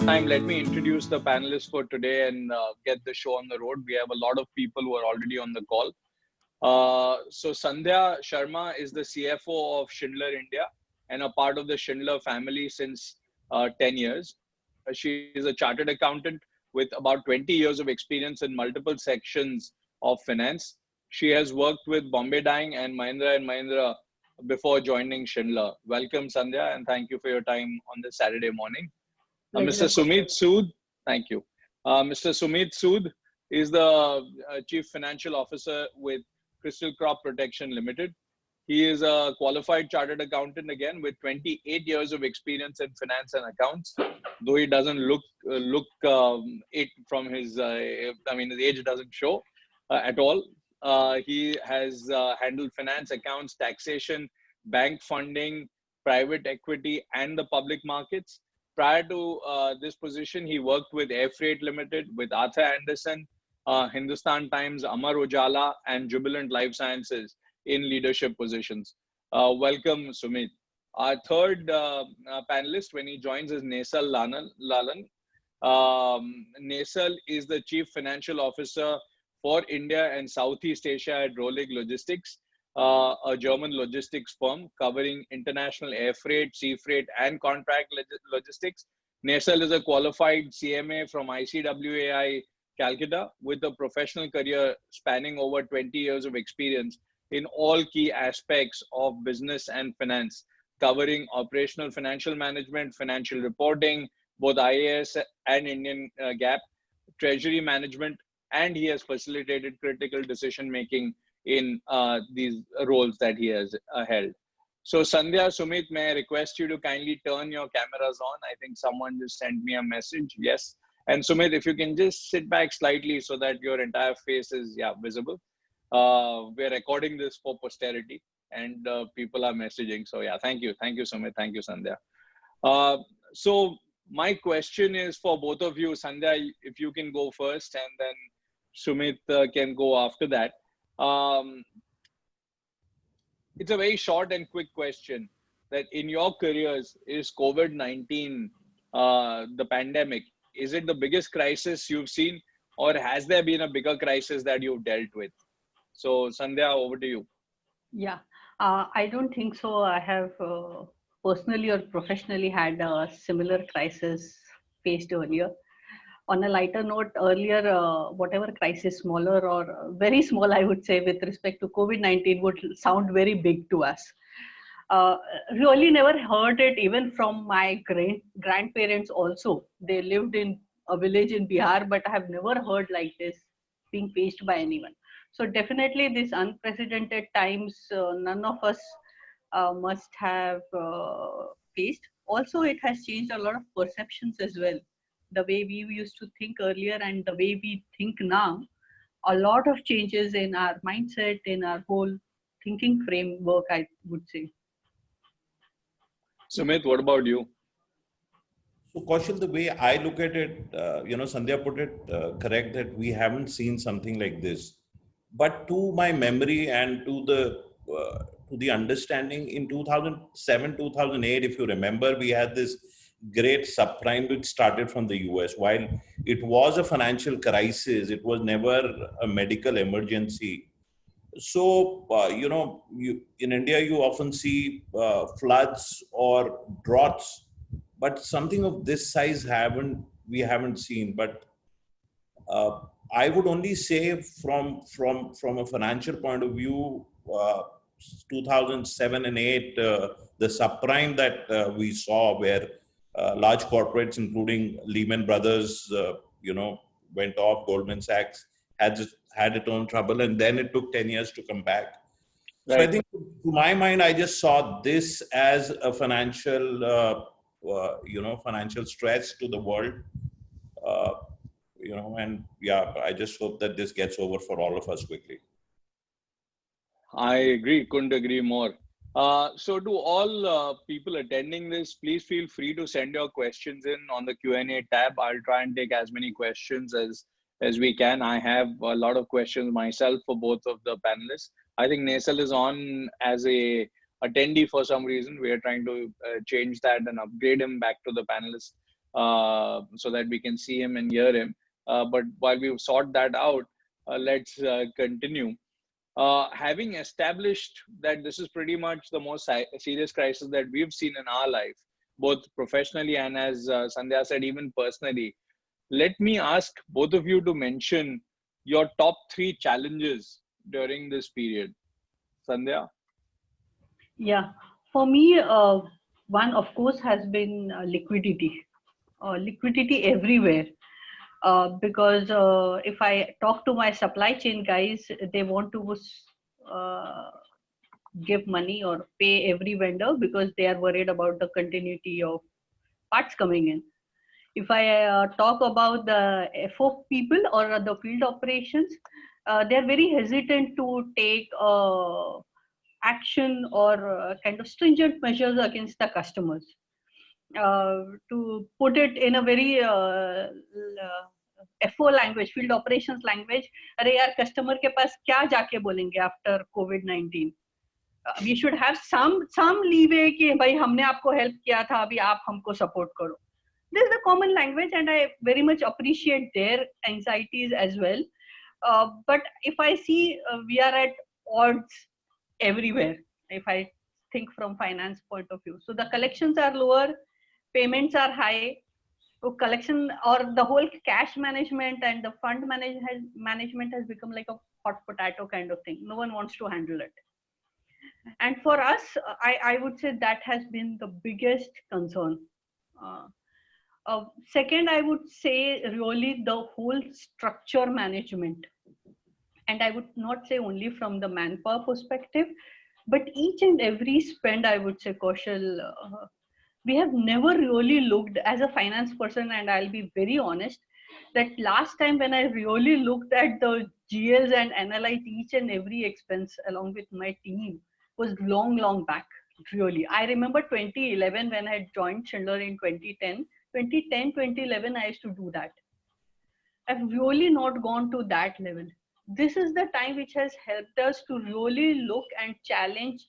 time, let me introduce the panelists for today and get the show on the road. We have a lot of people who are already on the call. So Sandhya Sharma is the CFO of Schindler India and a part of the Schindler family since 10 years. She is a chartered accountant with about 20 years of experience in multiple sections of finance. She has worked with Bombay Dyeing and Mahindra before joining Schindler. Welcome, Sandhya, and thank you for your time on this Saturday morning. Mr. Pleasure, Sumeet Sood, thank you. Mr. Sumeet Sood is the Chief Financial Officer with Crystal Crop Protection Limited. He is a qualified chartered accountant again with 28 years of experience in finance and accounts. Though he doesn't look it from his, his age doesn't show at all. He has handled finance, accounts, taxation, bank funding, private equity, and the public markets. Prior to this position, he worked with Air Freight Limited, with Arthur Andersen, Hindustan Times, Amar Ujala, and Jubilant Life Sciences in leadership positions. Welcome, Sumeet. Our third panelist, when he joins, is Nesal Lalan. Nesal is the Chief Financial Officer for India and Southeast Asia at Rolig Logistics, a German logistics firm covering international air freight, sea freight, and contract logistics. Nesal is a qualified CMA from ICWAI Calcutta with a professional career spanning over 20 years of experience in all key aspects of business and finance, covering operational financial management, financial reporting, both IAS and Indian GAAP, treasury management, and he has facilitated critical decision making in these roles that he has held. So Sandhya, Sumeet, may I request you to kindly turn your cameras on? I think someone just sent me a message. Yes. And Sumeet, if you can just sit back slightly so that your entire face is visible. We're recording this for posterity and people are messaging. So thank you. Thank you, Sumeet. Thank you, Sandhya. So my question is for both of you. Sandhya, if you can go first and then Sumeet can go after that. It's a very short and quick question that in your careers, is COVID-19, the pandemic, is it the biggest crisis you've seen, or has there been a bigger crisis that you've dealt with? So Sandhya, over to you. Yeah, I don't think so. I have personally or professionally had a similar crisis faced earlier. On a lighter note, earlier, whatever crisis, smaller or very small, I would say, with respect to COVID-19 would sound very big to us. Really never heard it even from my grandparents also. They lived in a village in Bihar, but I have never heard like this being faced by anyone. So definitely these unprecedented times, none of us must have faced. Also, it has changed a lot of perceptions as well. The way we used to think earlier and the way we think now, a lot of changes in our mindset, in our whole thinking framework, I would say. Sumeet, what about you? So, Kaushal, the way I look at it, Sandhya put it correct that we haven't seen something like this. But to my memory and to the understanding, in 2007, 2008, if you remember, we had this great subprime which started from the US. While it was a financial crisis, it was never a medical emergency. So, in India, you often see floods or droughts, but something of this size we haven't seen. But I would only say from a financial point of view, 2007 and 8, the subprime that we saw where large corporates, including Lehman Brothers, went off, Goldman Sachs had its own trouble, and then it took 10 years to come back. Right. So I think, to my mind, I just saw this as a financial, financial stress to the world. I just hope that this gets over for all of us quickly. I agree. Couldn't agree more. So to all people attending this, please feel free to send your questions in on the Q&A tab. I'll try and take as many questions as we can. I have a lot of questions myself for both of the panelists. I think Nesal is on as a attendee for some reason. We are trying to change that and upgrade him back to the panelist so that we can see him and hear him. But while we sort that out, let's continue. Having established that this is pretty much the most serious crisis that we've seen in our life, both professionally and, as Sandhya said, even personally, let me ask both of you to mention your top 3 challenges during this period. Sandhya? Yeah, for me, one of course has been liquidity. Liquidity everywhere. Because if I talk to my supply chain guys, they want to uh, give money or pay every vendor because they are worried about the continuity of parts coming in. If I talk about the FO people or the field operations, they're very hesitant to take action or kind of stringent measures against the customers. To put it in a very FO language, field operations language, अरे यार customer के पास क्या जाके बोलेंगे after COVID-19? We should have some leeway कि भाई हमने आपको help किया था, अभी आप हमको support करो. This is the common language, and I very much appreciate their anxieties as well. But if I see we are at odds everywhere, if I think from finance point of view, so the collections are lower, payments are high, so collection or the whole cash management and the fund management has become like a hot potato kind of thing. No one wants to handle it. And for us, I would say that has been the biggest concern. Second, I would say really the whole structure management. And I would not say only from the manpower perspective, but each and every spend, I would say, Kaushal, we have never really looked as a finance person, and I'll be very honest, that last time when I really looked at the GLs and analyzed each and every expense along with my team was long back, really. I remember 2011 when I joined Schindler in 2010. 2011, I used to do that. I've really not gone to that level. This is the time which has helped us to really look and challenge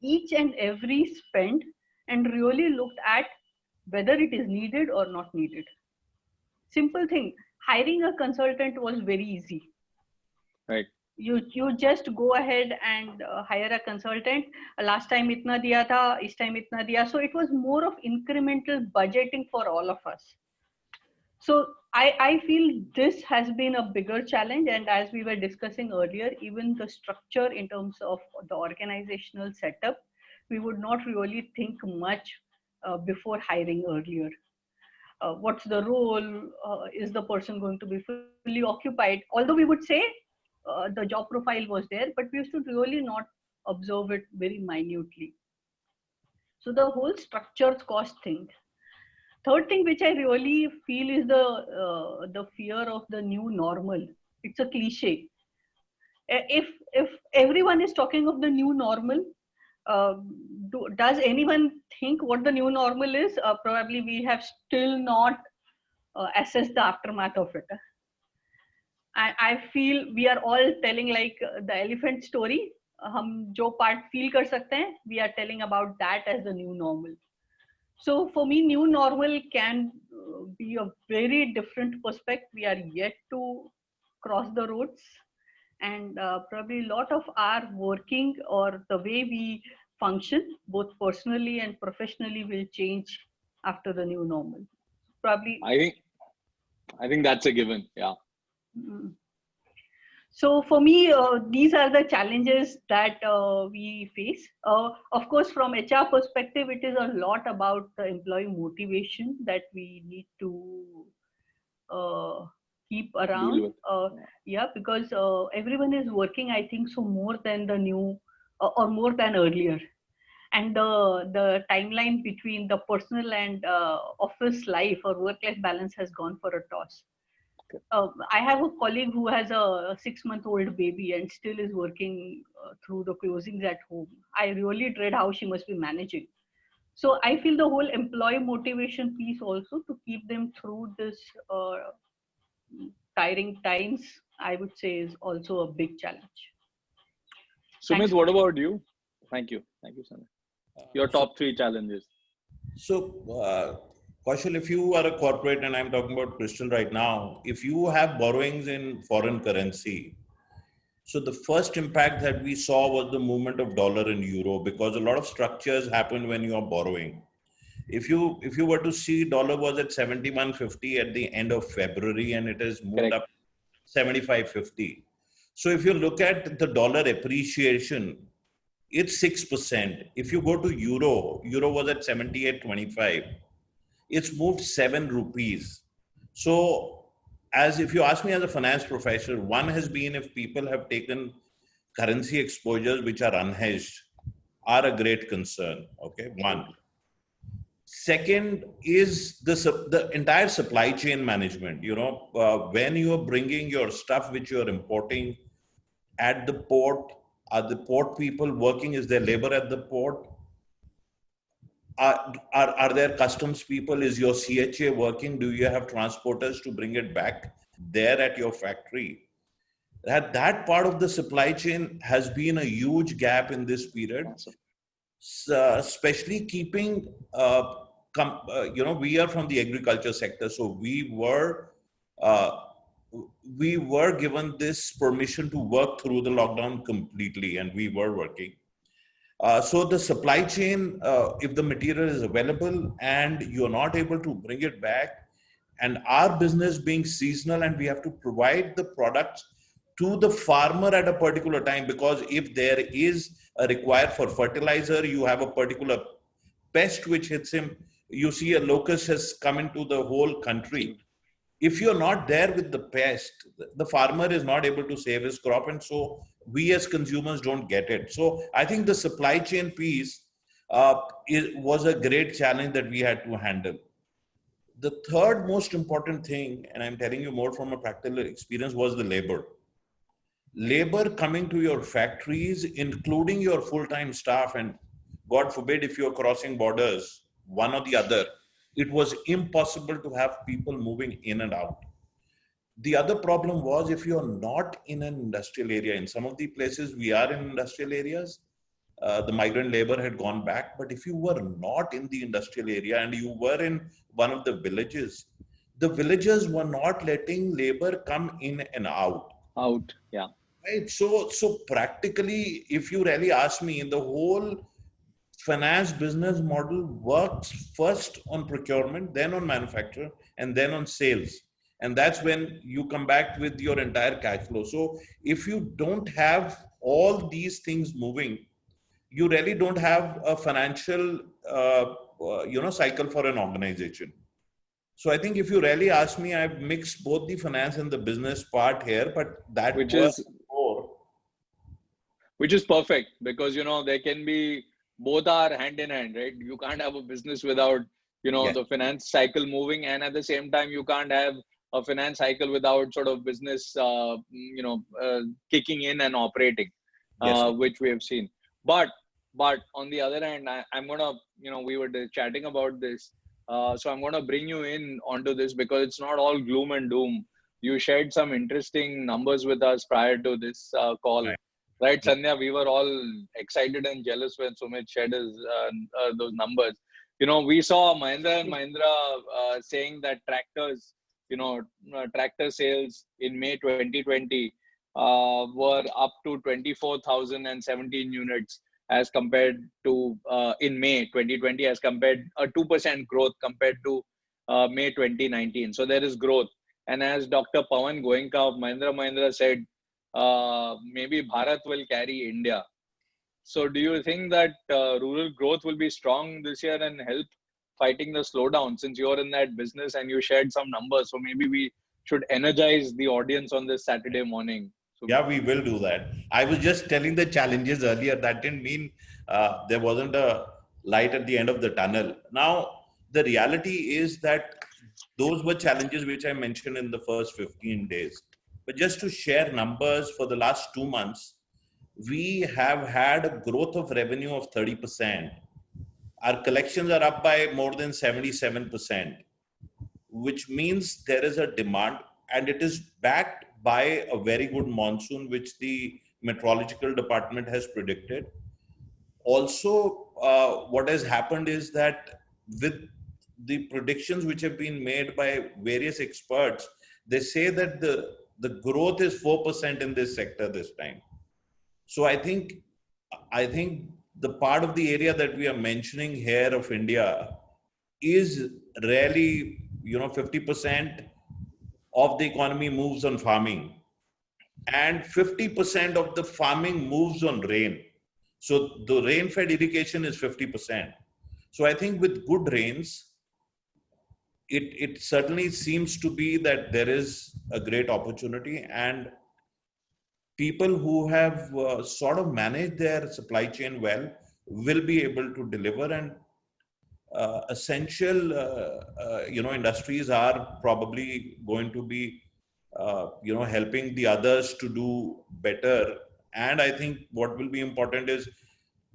each and every spend and really looked at whether it is needed or not needed. Simple thing, hiring a consultant was very easy. Right. You just go ahead and hire a consultant. Last time itna diya tha, this time itna diya. So it was more of incremental budgeting for all of us. So I feel this has been a bigger challenge, and as we were discussing earlier, even the structure in terms of the organizational setup, we would not really think much before hiring earlier. What's the role? Is the person going to be fully occupied? Although we would say the job profile was there, but we used to really not observe it very minutely. So the whole structures cost thing. Third thing which I really feel is the fear of the new normal. It's a cliche. If everyone is talking of the new normal, does anyone think what the new normal is? Probably we have still not assessed the aftermath of it. I feel we are all telling like the elephant story. हम जो part feel कर सकते हैं, we are telling about that as the new normal. So for me, new normal can be a very different perspective. We are yet to cross the roads, and probably a lot of our working or the way we function, both personally and professionally, will change after the new normal. Probably. I think that's a given. Yeah. Mm. So for me, these are the challenges that we face. Of course, from HR perspective, it is a lot about the employee motivation that we need to keep around. Yeah, because everyone is working, I think, so more than the new or more than earlier. And the timeline between the personal and office life or work-life balance has gone for a toss. I have a colleague who has a 6-month-old baby and still is working through the closings at home. I really dread how she must be managing. So I feel the whole employee motivation piece also to keep them through this tiring times, I would say, is also a big challenge. Sumeet, what about you? Thank you, Sandhya. Your top 3 challenges. So, Kaushal, if you are a corporate, and I'm talking about Crystal right now, if you have borrowings in foreign currency, so the first impact that we saw was the movement of dollar and euro, because a lot of structures happen when you are borrowing. If you were to see, dollar was at 71.50 at the end of February, and it has moved Correct. up 75.50. So if you look at the dollar appreciation, it's 6%. If you go to euro was at 78.25. It's moved 7 rupees. So, as if you ask me as a finance professional, one has been if people have taken currency exposures which are unhedged, are a great concern. Okay, one. Second is the entire supply chain management. When you are bringing your stuff which you are importing at the port, are the port people working? Is there labor at the port? Are there customs people? Is your CHA working? Do you have transporters to bring it back there at your factory? That part of the supply chain has been a huge gap in this period, especially keeping, we are from the agriculture sector, so uh, we were given this permission to work through the lockdown completely, and we were working. So the supply chain, if the material is available and you're not able to bring it back, and our business being seasonal, and we have to provide the products to the farmer at a particular time, because if there is a require for fertilizer, you have a particular pest which hits him. You see a locust has come into the whole country. If you're not there with the pest, the farmer is not able to save his crop, and so we as consumers don't get it. So I think the supply chain piece was a great challenge that we had to handle. The third most important thing, and I'm telling you more from a practical experience, was the labor. Labor coming to your factories, including your full-time staff, and God forbid if you're crossing borders, one or the other, it was impossible to have people moving in and out. The other problem was if you're not in an industrial area. In some of the places we are in industrial areas, the migrant labor had gone back. But if you were not in the industrial area and you were in one of the villages, the villagers were not letting labor come in and out. Yeah. Right. So practically, if you really ask me, the whole finance business model works first on procurement, then on manufacture, and then on sales. And that's when you come back with your entire cash flow. So if you don't have all these things moving, you really don't have a financial, cycle for an organization. So I think if you really ask me, I've mixed both the finance and the business part here, but that which was is more. which is perfect, because there can be, both are hand in hand, right? You can't have a business without Yes. the finance cycle moving, and at the same time you can't have a finance cycle without sort of business kicking in and operating, Yes. which we have seen. But on the other hand, I'm gonna, we were chatting about this, so I'm gonna bring you in onto this, because it's not all gloom and doom. You shared some interesting numbers with us prior to this call. Right. Right, Yeah. Sandhya, we were all excited and jealous when Sumeet shared those numbers. We saw Mahindra and Mahindra saying that tractors, tractor sales in May 2020 were up to 24,017 units as compared to in May 2020, as compared a 2% growth compared to May 2019. So there is growth. And as Dr. Pawan Goenka of Mahindra said, maybe Bharat will carry India. So do you think that rural growth will be strong this year and help fighting the slowdown, since you're in that business and you shared some numbers? So maybe we should energize the audience on this Saturday morning. Yeah, we will do that. I was just telling the challenges earlier. That didn't mean there wasn't a light at the end of the tunnel. Now, the reality is that those were challenges which I mentioned in the first 15 days. But just to share numbers, for the last 2 months, we have had a growth of revenue of 30%. Our collections are up by more than 77%, which means there is a demand, and it is backed by a very good monsoon, which the meteorological department has predicted. Also, what has happened is that with the predictions which have been made by various experts, they say that the growth is 4% in this sector this time. So I think the part of the area that we are mentioning here of India is really, 50% of the economy moves on farming, and 50% of the farming moves on rain. So the rain-fed irrigation is 50%. So I think with good rains, it certainly seems to be that there is a great opportunity, and people who have sort of managed their supply chain well will be able to deliver. And essential industries are probably going to be helping the others to do better. And I think what will be important is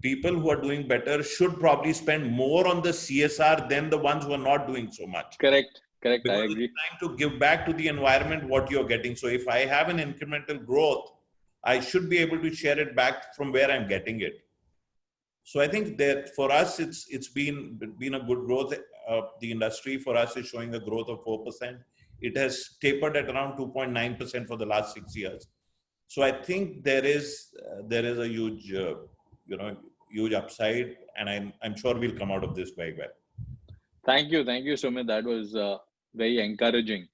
people who are doing better should probably spend more on the CSR than the ones who are not doing so much, Correct. I because agree. it's time to give back to the environment what you're getting. So if I have an incremental growth, I should be able to share it back from where I'm getting it. So I think that for us, it's been a good growth. The industry for us is showing a growth of 4%. It has tapered at around 2.9% for the last 6 years. So I think there is a huge huge upside, and I'm sure we'll come out of this very well. Thank you, Sumit. That was very encouraging.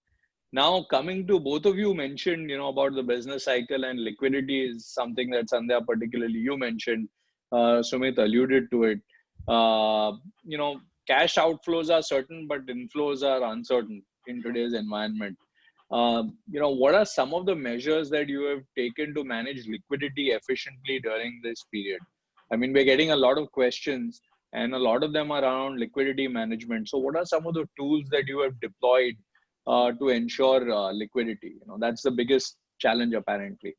Now, coming to both of you mentioned, about the business cycle, and liquidity is something that Sandhya, particularly you mentioned. Sumit alluded to it. Uh, Cash outflows are certain, but inflows are uncertain in today's environment. What are some of the measures that you have taken to manage liquidity efficiently during this period? I mean, we're getting a lot of questions, and a lot of them are around liquidity management. So, what are some of the tools that you have deployed to ensure liquidity? That's the biggest challenge, apparently.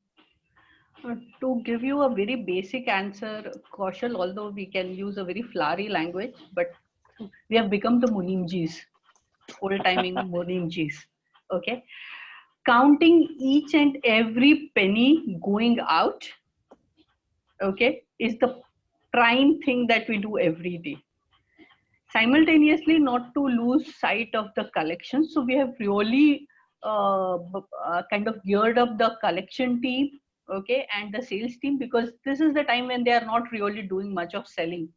To give you a very basic answer, Kaushal, although we can use a very flowery language, but we have become the Munimjis, old-timing Munimjis. Okay, counting each and every penny going out, okay, is the prime thing that we do every day. Simultaneously, not to lose sight of the collection. So we have really kind of geared up the collection team, okay, and the sales team, because this is the time when they are not really doing much of selling.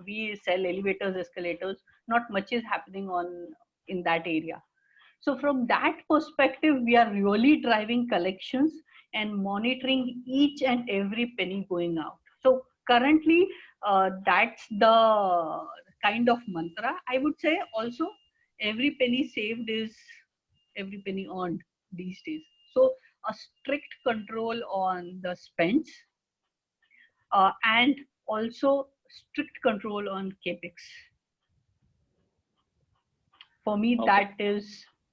We sell elevators, escalators, not much is happening in that area. So from that perspective, we are really driving collections and monitoring each and every penny going out. So currently, that's the kind of mantra. I would say also every penny saved is every penny earned these days. So a strict control on the spends and also strict control on capex. For me, Okay.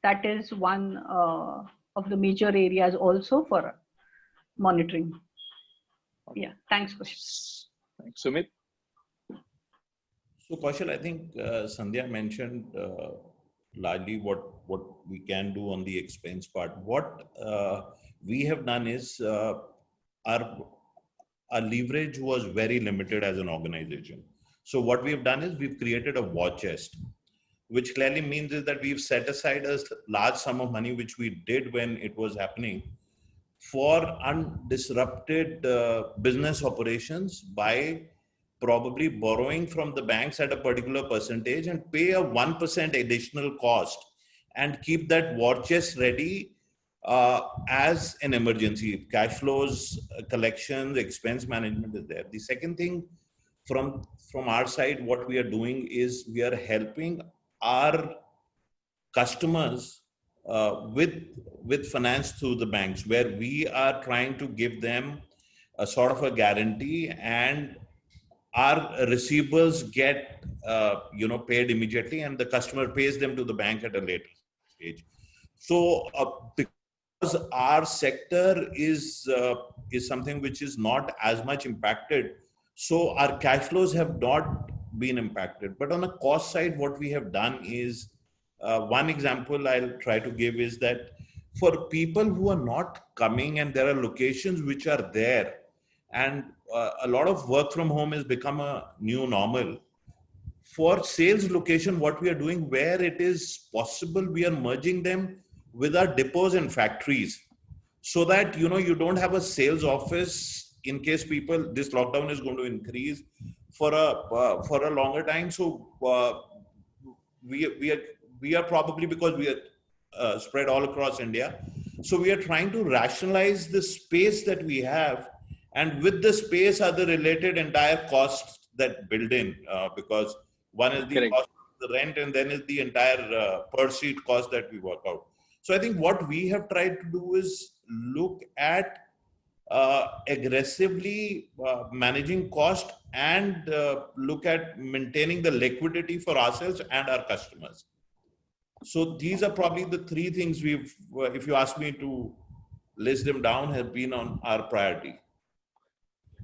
that is one of the major areas also for monitoring. Yeah, thanks, Kaushal. Thanks, Sumit. So Kaushal, I think Sandhya mentioned largely what we can do on the expense part. What we have done is our leverage was very limited as an organization. So what we've done is we've created a war chest, which clearly means is that we've set aside a large sum of money, which we did when it was happening, for undisrupted business operations by probably borrowing from the banks at a particular percentage and pay a 1% additional cost and keep that war chest ready as an emergency. Cash flows, collections, expense management is there. The second thing from our side, what we are doing is we are helping our customers with finance through the banks, where we are trying to give them a sort of a guarantee, and our receivables get paid immediately, and the customer pays them to the bank at a later stage. So because our sector is something which is not as much impacted, so our cash flows have not been impacted. But on the cost side, what we have done is, one example I'll try to give is that for people who are not coming, and there are locations which are there, and a lot of work from home has become a new normal. for sales location, what we are doing, where it is possible, we are merging them with our depots and factories, so that you don't have a sales office in case this lockdown is going to increase for a longer time. So we are probably, because we are spread all across India, so we are trying to rationalize the space that we have, and with the space are the related entire costs that build in, because one is the Correct. cost of the rent, and then is the entire per seat cost that we work out. So I think what we have tried to do is look at aggressively managing cost, and look at maintaining the liquidity for ourselves and our customers. So these are probably the three things if you ask me to list them down, have been on our priority.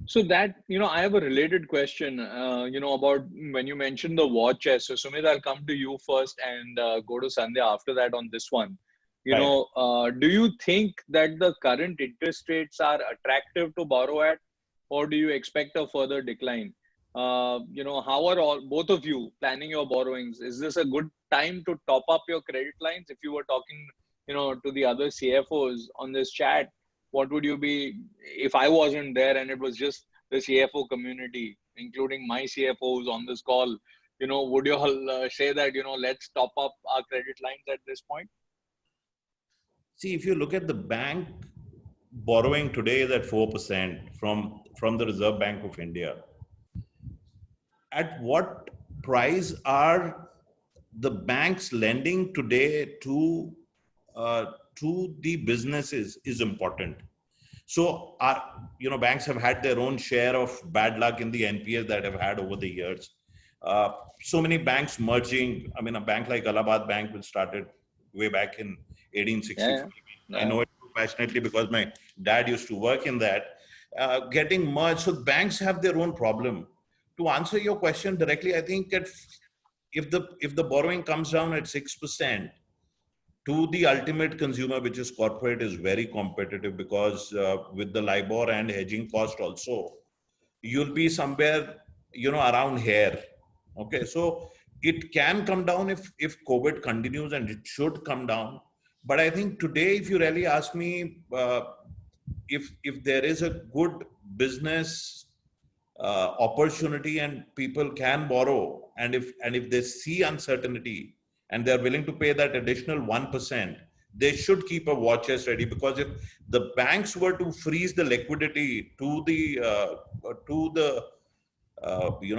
So that, I have a related question, about when you mentioned the war chest. So Sumit, I'll come to you first and go to Sandhya after that on this one. Right. Do you think that the current interest rates are attractive to borrow at, or do you expect a further decline? How are both of you planning your borrowings? Is this a good time to top up your credit lines? If you were talking, to the other CFOs on this chat, what would you be, if I wasn't there and it was just the CFO community, including my CFOs on this call, would you all say that, let's top up our credit lines at this point? See, if you look at the bank borrowing today is at 4% from the Reserve Bank of India. At what price are the banks lending today to the businesses is important. So banks have had their own share of bad luck in the NPAs that have had over the years. So many banks merging. I mean, a bank like Allahabad Bank, which started way back in 1865. Yeah. I know it passionately because my dad used to work in that. Getting merged. So banks have their own problem. To answer your question directly, I think if the borrowing comes down at 6%, to the ultimate consumer, which is corporate, is very competitive, because with the LIBOR and hedging cost also, you'll be somewhere, around here. Okay. So it can come down if COVID continues, and it should come down. But I think today, if you really ask me, if there is a good business opportunity and people can borrow, and if they see uncertainty and they're willing to pay that additional 1%, they should keep a war chest ready, because if the banks were to freeze the liquidity to the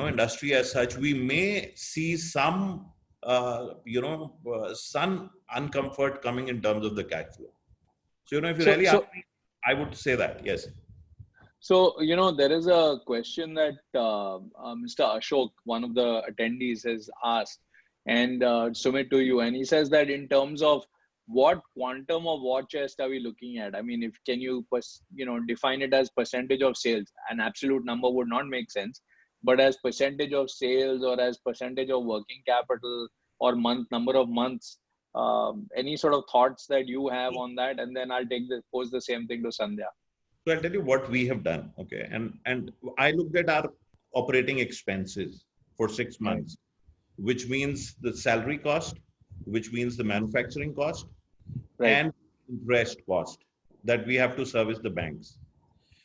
industry as such, we may see some some uncomfort coming in terms of the cash flow. So if you really ask me, I would say that yes. So, there is a question that Mr. Ashok, one of the attendees, has asked, and Sumit, to you, and he says that in terms of what quantum of war chest are we looking at? I mean, can you define it as percentage of sales? An absolute number would not make sense, but as percentage of sales, or as percentage of working capital, or number of months, any sort of thoughts that you have on that? And then I'll pose the same thing to Sandhya. So I'll tell you what we have done. Okay. And I looked at our operating expenses for 6 months, which means the salary cost, which means the manufacturing cost, and interest cost that we have to service the banks.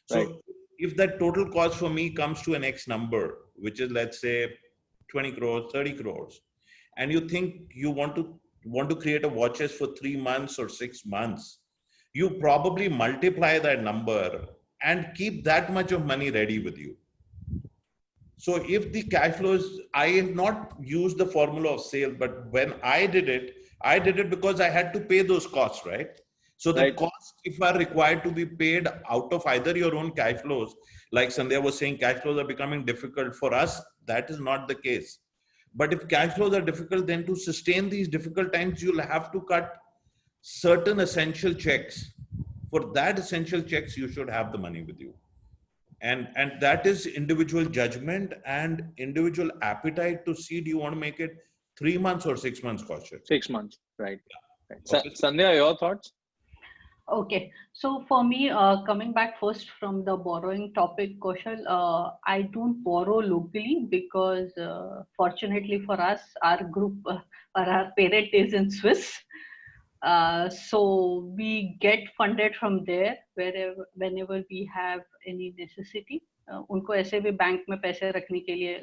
So if that total cost for me comes to an X number, which is, let's say, 20 crores, 30 crores, and you think you want to create a war chest for 3 months or 6 months, you probably multiply that number and keep that much of money ready with you. So if the cash flows, I have not used the formula of sales, but when I did it because I had to pay those costs, right? So the costs, if are required to be paid out of either your own cash flows, like Sandhya was saying, cash flows are becoming difficult for us. That is not the case. But if cash flows are difficult, then to sustain these difficult times, you'll have to cut certain essential checks. For that essential checks, you should have the money with you. And that is individual judgment and individual appetite to see, do you want to make it 3 months or 6 months cautious? 6 months, right. Okay. Sandhya, your thoughts? Okay, so for me, coming back first from the borrowing topic, Kaushal, I don't borrow locally because fortunately for us, our group or our parent is in Swiss. So we get funded from there wherever whenever we have any necessity. उनको ऐसे भी bank में पैसे रखने के लिए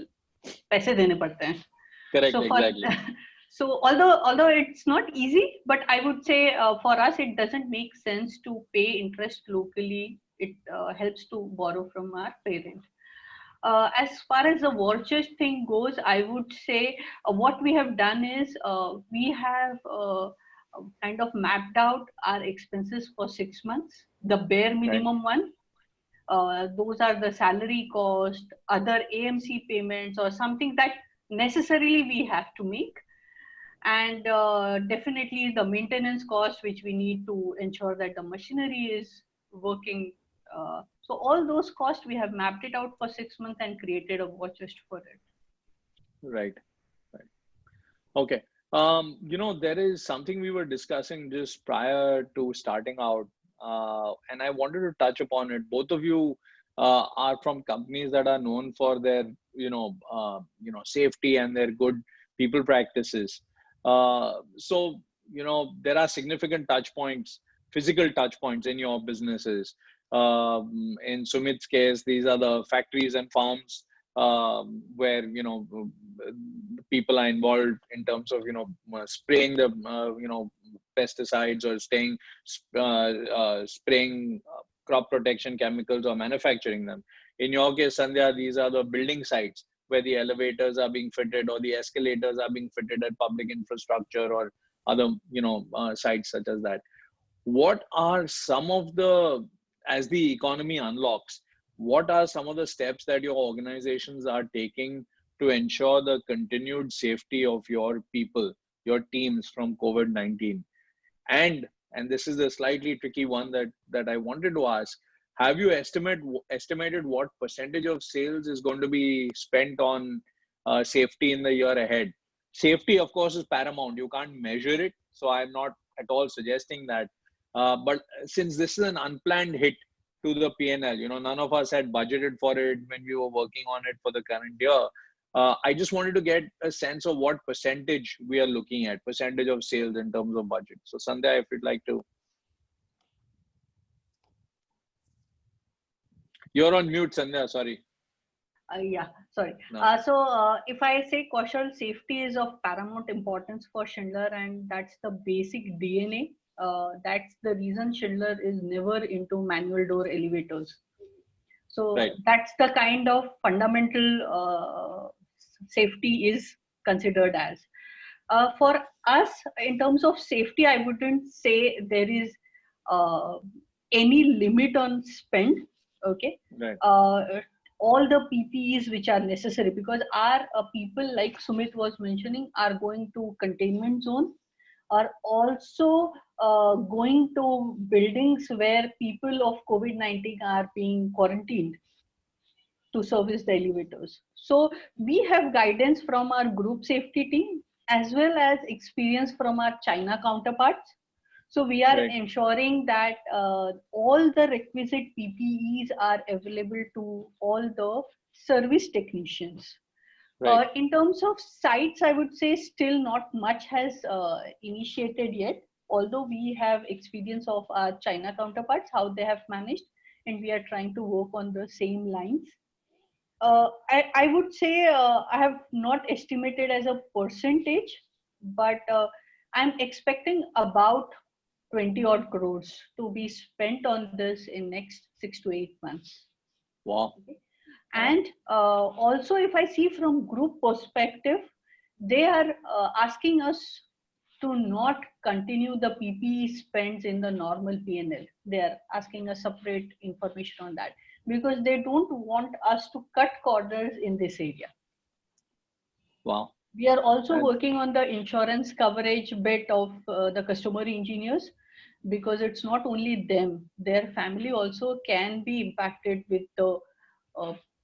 पैसे देने पड़ते हैं. Correct, So for exactly. so although it's not easy, but I would say for us it doesn't make sense to pay interest locally. It helps to borrow from our parent. As far as the war chest thing goes, I would say what we have done is we have kind of mapped out our expenses for 6 months, the bare minimum one. Those are the salary cost, other AMC payments, or something that necessarily we have to make, and definitely the maintenance cost which we need to ensure that the machinery is working. So all those costs we have mapped it out for 6 months and created a war chest for it. Right. Right. Okay. There is something we were discussing just prior to starting out, and I wanted to touch upon it. Both of you are from companies that are known for their, safety and their good people practices. So, there are significant touch points, physical touch points in your businesses. In Sumit's case, these are the factories and farms where people are involved in terms of spraying the pesticides or spraying crop protection chemicals or manufacturing them. In your case, Sandhya, these are the building sites where the elevators are being fitted or the escalators are being fitted at public infrastructure or other sites such as that. What are some of the, as the economy unlocks, what are some of the steps that your organizations are taking to ensure the continued safety of your people, your teams from COVID-19? And this is a slightly tricky one that I wanted to ask. Have you estimated what percentage of sales is going to be spent on safety in the year ahead? Safety, of course, is paramount. You can't measure it, so I'm not at all suggesting that. But since this is an unplanned hit to the P&L, none of us had budgeted for it when we were working on it for the current year. I just wanted to get a sense of what percentage we are looking at, percentage of sales in terms of budget. So Sandhya, if you'd like to. You're on mute, Sandhya, sorry. Yeah, sorry. No. So if I say Kaushal, safety is of paramount importance for Schindler, and that's the basic DNA. That's the reason Schindler is never into manual door elevators. So Right. that's the kind of fundamental safety is considered as. For us, in terms of safety, I wouldn't say there is any limit on spend. Okay. Right. All the PPEs which are necessary, because our people, like Sumeet was mentioning, are going to containment zone, are also going to buildings where people of COVID-19 are being quarantined to service the elevators. So we have guidance from our group safety team as well as experience from our China counterparts. So we are ensuring that all the requisite PPEs are available to all the service technicians. Right. In terms of sites, I would say still not much has initiated yet, although we have experience of our China counterparts, how they have managed, and we are trying to work on the same lines. I would say I have not estimated as a percentage, but I'm expecting about 20 odd crores to be spent on this in next 6 to 8 months. Wow. Okay. And also, if I see from group perspective, they are asking us to not continue the PPE spends in the normal P&L. They are asking us separate information on that because they don't want us to cut corners in this area. Wow. We are also working on the insurance coverage bit of the customer engineers, because it's not only them, their family also can be impacted with the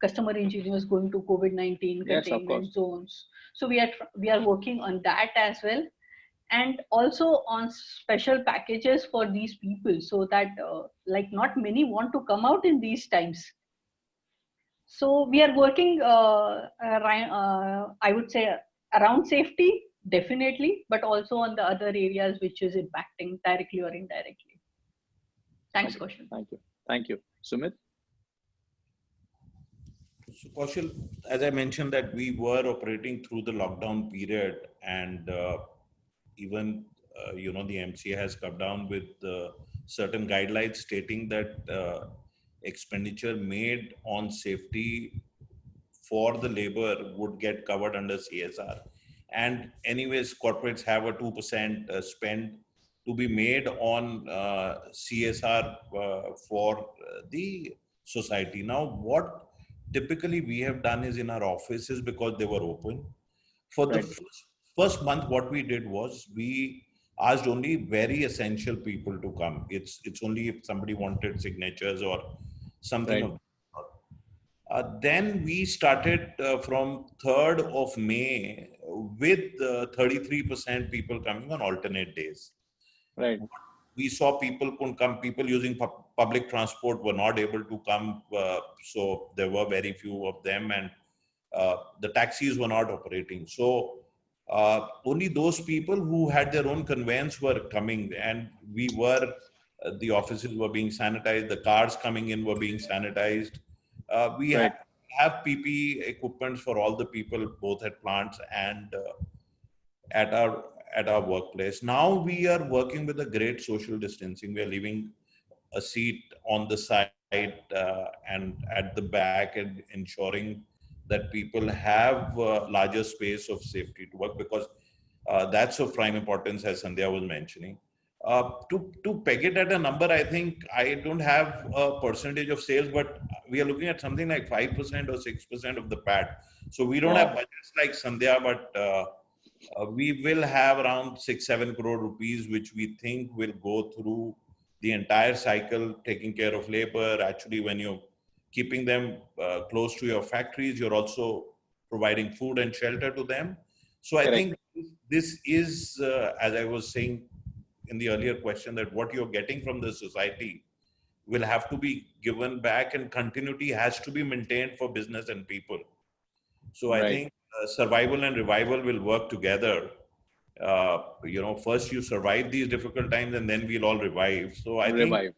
customer engineers going to COVID-19 containment zones. So we are working on that as well. and also on special packages for these people, so that like not many want to come out in these times. So we are working, I would say, around safety, definitely, but also on the other areas which is impacting directly or indirectly. Thanks, Okay. Kaushal. Thank you. Thank you. Sumit? So, Kaushal, as I mentioned that we were operating through the lockdown period, and even the MCA has come down with certain guidelines stating that expenditure made on safety for the labor would get covered under CSR. And anyways, corporates have a 2% spend to be made on CSR for the society. Now, what typically we have done is in our offices, because they were open, for the Right. first month, what we did was we asked only very essential people to come. It's only if somebody wanted signatures or something Right. of then we started from 3rd of May with 33% people coming on alternate days. Right. We saw people couldn't come, people using public transport were not able to come. So there were very few of them, and the taxis were not operating. So only those people who had their own conveyance were coming, and the offices were being sanitized, the cars coming in were being sanitized. We Right. have PPE equipment for all the people, both at plants and at our workplace. Now we are working with a great social distancing. We are leaving a seat on the side and at the back, and ensuring that people have larger space of safety to work, because that's of prime importance, as Sandhya was mentioning. To peg it at a number, I think I don't have a percentage of sales, but we are looking at something like 5% or 6% of the PAT. So we don't have Wow. budgets like Sandhya, but we will have around 6-7 crore rupees, which we think will go through the entire cycle, taking care of labor. Actually, when you're keeping them close to your factories, you're also providing food and shelter to them. So I Correct. think this is, as I was saying in the earlier question, that what you're getting from the society will have to be given back, and continuity has to be maintained for business and people. So I Right. think survival and revival will work together. First you survive these difficult times, and then we'll all revive. So I think, Revive.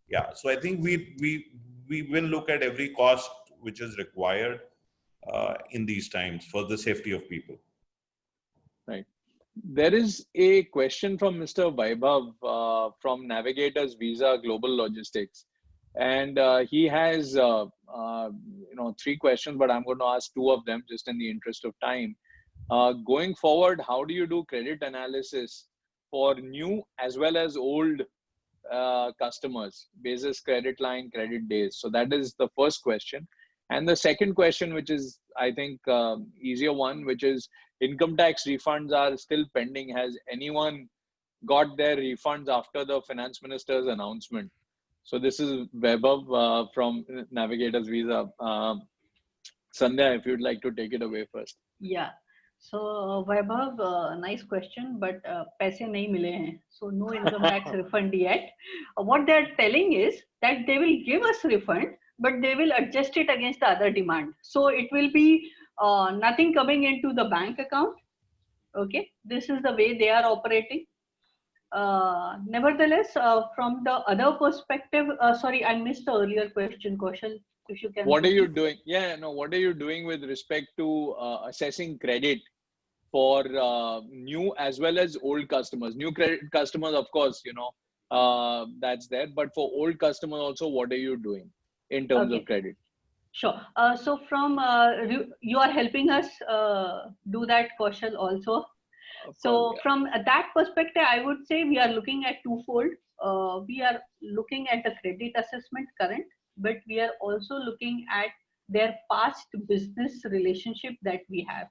yeah. So I think we will look at every cost which is required in these times for the safety of people. Right. There is a question from Mr. Vaibhav from Navigators Visa Global Logistics, and he has three questions, but I'm going to ask two of them just in the interest of time. Going forward, how do you do credit analysis for new as well as old customers, basis credit line, credit days? So that is the first question. And the second question, which is, I think, easier one, which is income tax refunds are still pending. Has anyone got their refunds after the finance minister's announcement? So this is Vaibhav from Navigators Visa. Sandhya, if you'd like to take it away first. Yeah. So Vaibhav, nice question, but paise nahi mile hain. So no income tax refund yet. What they are telling is that they will give us refund, but they will adjust it against the other demand. So it will be nothing coming into the bank account. Okay, this is the way they are operating. Nevertheless, from the other perspective, sorry, I missed the earlier question, Kaushal. If you can What are you repeat. doing? Yeah, no, what are you doing with respect to assessing credit for new as well as old customers? New credit customers, of course, that's there. But for old customers also, what are you doing in terms of Okay. credit? Sure. So from you are helping us do that, Kaushal, also. Of course, So yeah. from that perspective, I would say we are looking at twofold. We are looking at the credit assessment current, but we are also looking at their past business relationship that we have.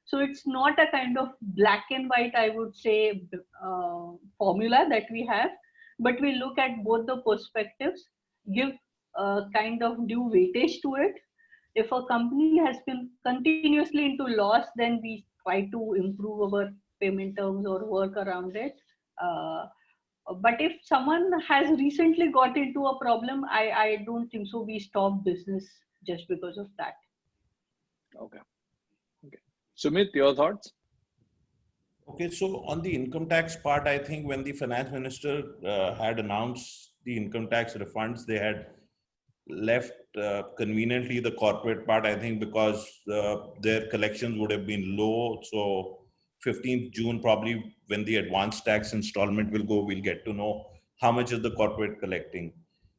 So it's not a kind of black and white, I would say, formula that we have, but we look at both the perspectives, give a kind of due weightage to it. If a company has been continuously into loss, then we try to improve our payment terms or work around it. But if someone has recently got into a problem, I don't think so we stop business just because of that. Okay. Okay. Sumit, your thoughts? Okay, so on the income tax part, I think when the finance minister had announced the income tax refunds, they had left conveniently the corporate part, I think, because their collections would have been low. So 15th June, probably when the advance tax installment will go, we'll get to know how much is the corporate collecting.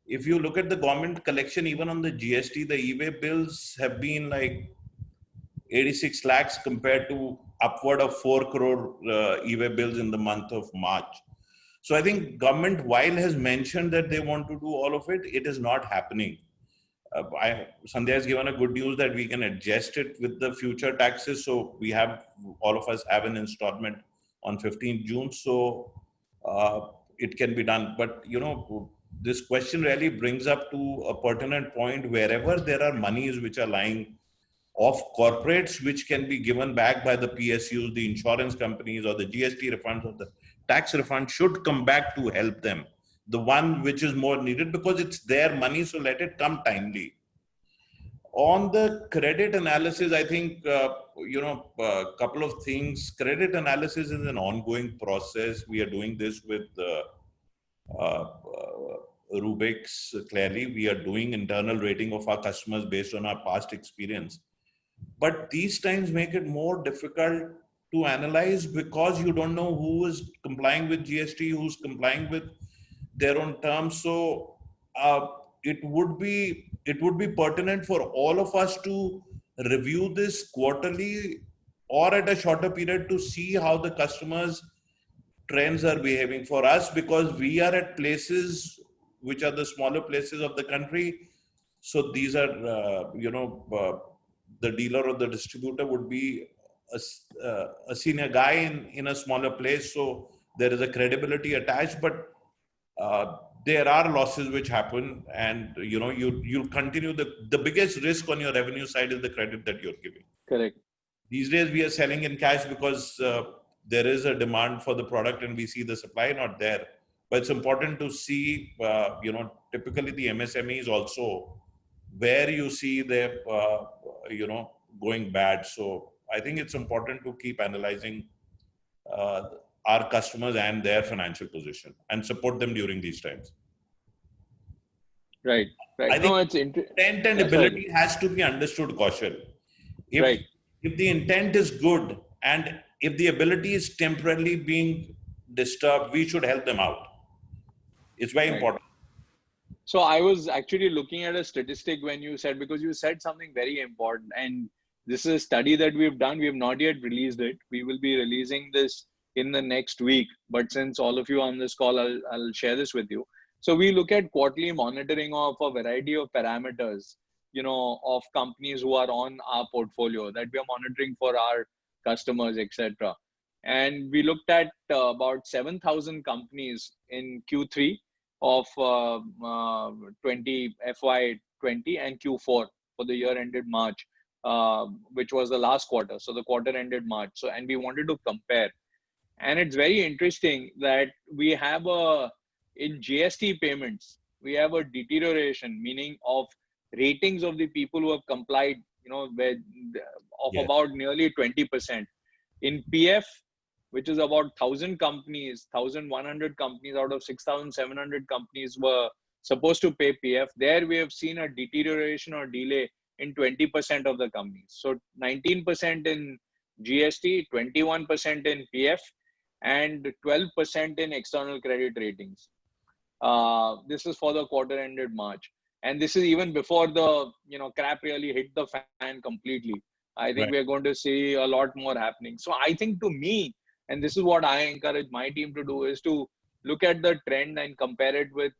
If you look at the government collection, even on the GST, the e-way bills have been like 86 lakhs compared to upward of 4 crore e-way bills in the month of March. So I think government, while has mentioned that they want to do all of it, it is not happening. Sandhya has given a good news that we can adjust it with the future taxes. So we have, all of us have an installment on 15th June. So it can be done. But, you know, this question really brings up to a pertinent point. Wherever there are monies which are lying of corporates, which can be given back by the PSUs, the insurance companies, or the GST refunds, or the tax refund, should come back to help them. The one which is more needed, because it's their money, so let it come timely. On the credit analysis, I think, a couple of things. Credit analysis is an ongoing process. We are doing this with uh, Rubix. Clearly, we are doing internal rating of our customers based on our past experience. But these times make it more difficult to analyze, because you don't know who is complying with GST, who's complying with their own terms. So it would be pertinent for all of us to review this quarterly or at a shorter period to see how the customers' trends are behaving for us, because we are at places which are the smaller places of the country. So these are, the dealer or the distributor would be a senior guy in a smaller place. So there is a credibility attached, but there are losses which happen, and you continue. The biggest risk on your revenue side is the credit that you're giving. Correct. These days we are selling in cash because there is a demand for the product and we see the supply not there. But it's important to see, typically the MSMEs also, where you see them, going bad. So I think it's important to keep analyzing our customers and their financial position and support them during these times. Right. Right. I think It's intent and ability has to be understood, Kaushal. If the intent is good and if the ability is temporarily being disturbed, we should help them out. It's very important. So I was actually looking at a statistic when you said, because you said something very important, and this is a study that we've done. We have not yet released it. We will be releasing this in the next week. But since all of you on this call, I'll share this with you. So we look at quarterly monitoring of a variety of parameters, of companies who are on our portfolio that we are monitoring for our customers, etc. And we looked at about 7,000 companies in Q3 of FY 20 and Q4 for the year ended March, which was the last quarter. So the quarter ended March. So, and we wanted to compare. And it's very interesting that we have in GST payments, we have a deterioration, meaning of ratings of the people who have complied, about nearly 20%. In PF, which is about 1,000 companies, 1,100 companies out of 6,700 companies were supposed to pay PF. There we have seen a deterioration or delay in 20% of the companies. So 19% in GST, 21% in PF, and 12% in external credit ratings. This is for the quarter ended March. And this is even before the crap really hit the fan completely. I think we're going to see a lot more happening. So I think, to me, and this is what I encourage my team to do, is to look at the trend and compare it with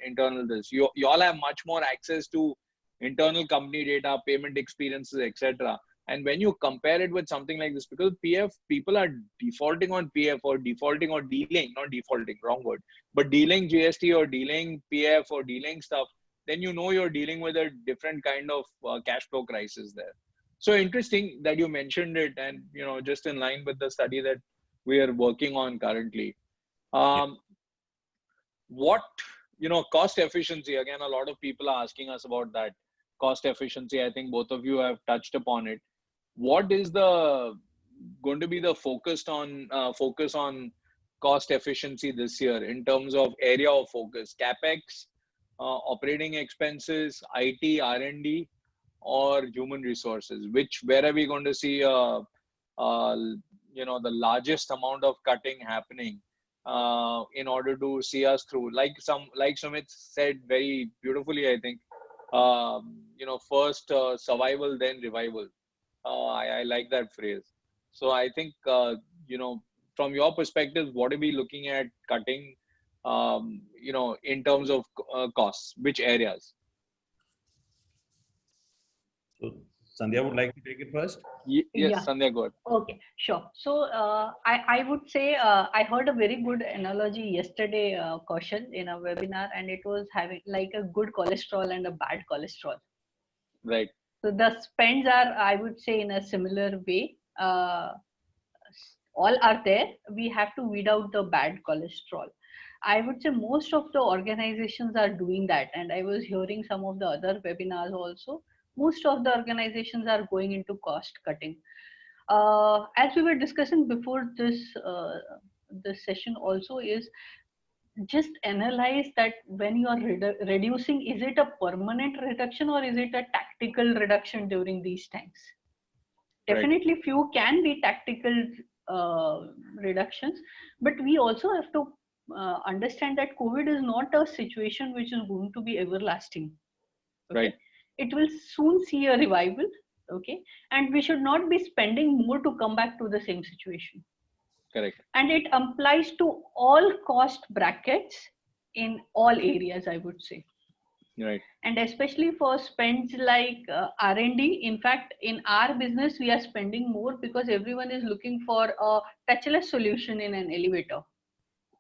internal this. You all have much more access to internal company data, payment experiences, etc. And when you compare it with something like this, because PF, people are defaulting on PF or defaulting or dealing, not defaulting, wrong word, but dealing GST or dealing PF or dealing stuff, then you're dealing with a different kind of cash flow crisis there. So interesting that you mentioned it, and just in line with the study that we are working on currently. Yeah. What cost efficiency, again, a lot of people are asking us about that cost efficiency. I think both of you have touched upon it. What is the going to be the focus on cost efficiency this year in terms of area of focus? CapEx, operating expenses, IT, R&D, or human resources? Where are we going to see the largest amount of cutting happening in order to see us through? Like Sumeet said very beautifully, I think. First survival, then revival. I like that phrase. So I think from your perspective, what are we looking at cutting? In terms of costs, which areas? So Sandhya would like to take it first. Yes, Yeah. Sandhya, go ahead. Okay, sure. So I would say I heard a very good analogy yesterday, Kaushal, in a webinar, and it was having like a good cholesterol and a bad cholesterol. Right. So the spends are, I would say, in a similar way. All are there. We have to weed out the bad cholesterol. I would say most of the organizations are doing that, and I was hearing some of the other webinars also. Most of the organizations are going into cost cutting. As we were discussing before this session also, is just analyze that when you are reducing, is it a permanent reduction or is it a tactical reduction during these times? Right. Definitely few can be tactical reductions, but we also have to understand that COVID is not a situation which is going to be everlasting. Okay? Right. It will soon see a revival. Okay, and we should not be spending more to come back to the same situation. Correct. And it applies to all cost brackets in all areas, I would say. Right. And especially for spends like R&D. In fact, in our business, we are spending more because everyone is looking for a touchless solution in an elevator.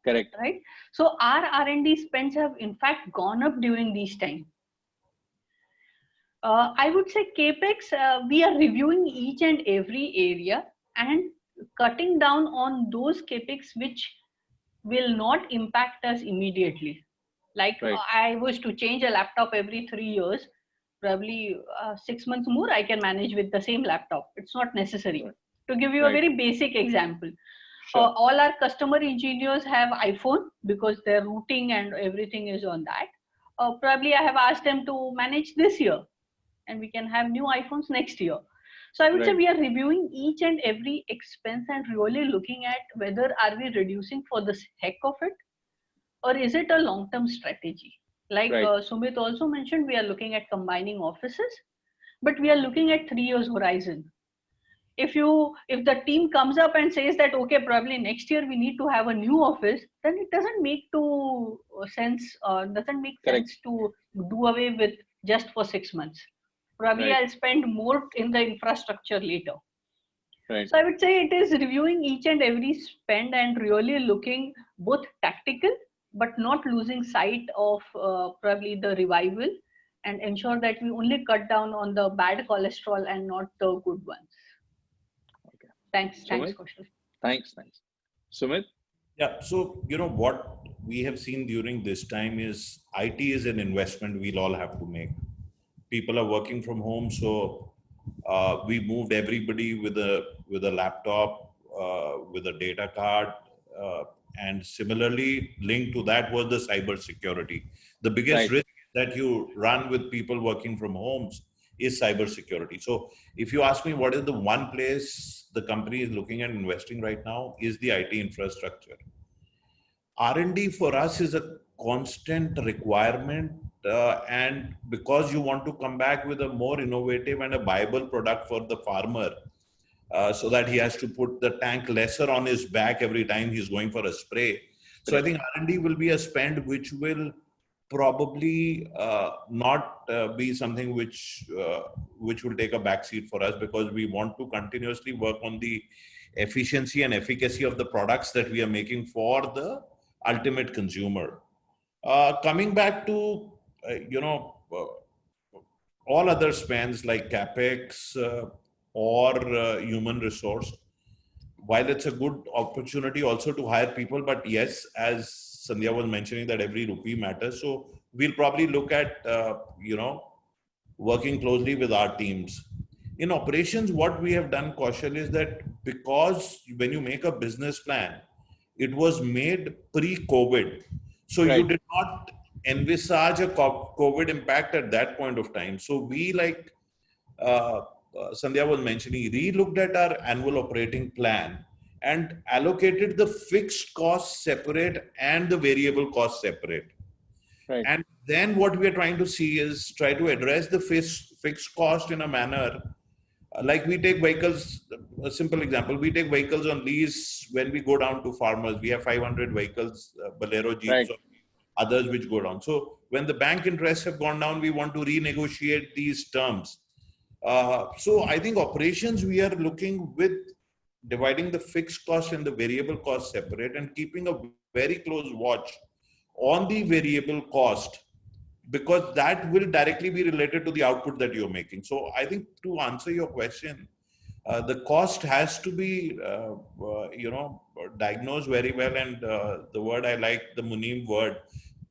Correct. Right. So our R&D spends have in fact gone up during these times. I would say CapEx, we are reviewing each and every area and cutting down on those CapEx which will not impact us immediately. Like Right. I was to change a laptop every 3 years, probably 6 months more I can manage with the same laptop. It's not necessary. Right. To give you Right. a very basic example, Sure. all our customer engineers have iPhone because their routing and everything is on that. Probably I have asked them to manage this year, and we can have new iPhones next year. So I would say Right. we are reviewing each and every expense and really looking at whether are we reducing for the heck of it, or is it a long-term strategy? Like Right. Sumeet also mentioned, we are looking at combining offices, but we are looking at 3 years horizon. If the team comes up and says that okay, probably next year we need to have a new office, then it doesn't make Correct. sense to do away with just for 6 months. Probably Right. I'll spend more in the infrastructure later. Right. So I would say it is reviewing each and every spend and really looking both tactical, but not losing sight of probably the revival, and ensure that we only cut down on the bad cholesterol and not the good ones. Okay. Thanks, Sumit? Kaushal. Thanks. Sumit? Yeah. So, what we have seen during this time is IT is an investment we'll all have to make. People are working from home, so we moved everybody with a laptop, with a data card, and similarly linked to that was the cyber security. The biggest Right. risk that you run with people working from homes is cyber security. So if you ask me what is the one place the company is looking at investing right now, is the IT infrastructure. R&D for us is a constant requirement, and because you want to come back with a more innovative and a viable product for the farmer, so that he has to put the tank lesser on his back every time he's going for a spray. So I think R&D will be a spend which will probably not be something which will take a backseat for us, because we want to continuously work on the efficiency and efficacy of the products that we are making for the ultimate consumer. Coming back to all other spends like capex, or human resource. While it's a good opportunity also to hire people, but yes, as Sandhya was mentioning, that every rupee matters. So we'll probably look at, working closely with our teams. In operations, what we have done, Kaushal, is that because when you make a business plan, it was made pre-COVID. So you Right. did not envisage a COVID impact at that point of time. So we, like Sandhya was mentioning, re-looked at our annual operating plan and allocated the fixed cost separate and the variable cost separate. Right. And then what we are trying to see is try to address the fixed cost in a manner like we take vehicles. A simple example: we take vehicles on lease when we go down to farmers. We have 500 vehicles, Bolero Jeeps, Right. or others which go down. So when the bank interests have gone down, we want to renegotiate these terms. So I think operations, we are looking with dividing the fixed cost and the variable cost separate and keeping a very close watch on the variable cost, because that will directly be related to the output that you're making. So I think, to answer your question, the cost has to be, diagnosed very well. And the word I like, the Munim word,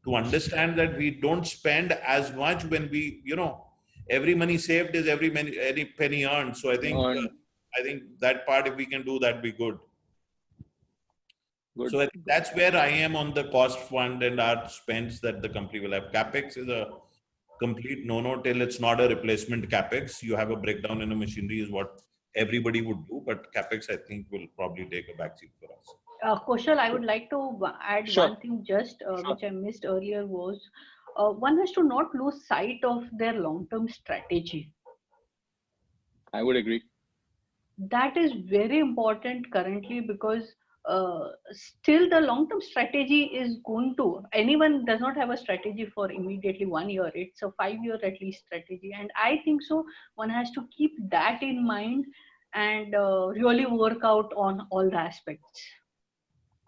to understand that we don't spend as much when we, every money saved is every penny earned. So On I think that part, if we can do that, be good. good. So I think that's where I am on the cost fund and our spends that the company will have. CapEx is a complete no-no till it's not a replacement CapEx. You have a breakdown in a machinery is what everybody would do, but CapEx, I think, will probably take a backseat for us. Kaushal, I would like to add Sure. one thing just Sure. which I missed earlier was one has to not lose sight of their long-term strategy. I would agree. That is very important currently because still the long-term strategy is going to, anyone does not have a strategy for immediately 1 year. It's a 5 year at least strategy. And I think so one has to keep that in mind and really work out on all the aspects.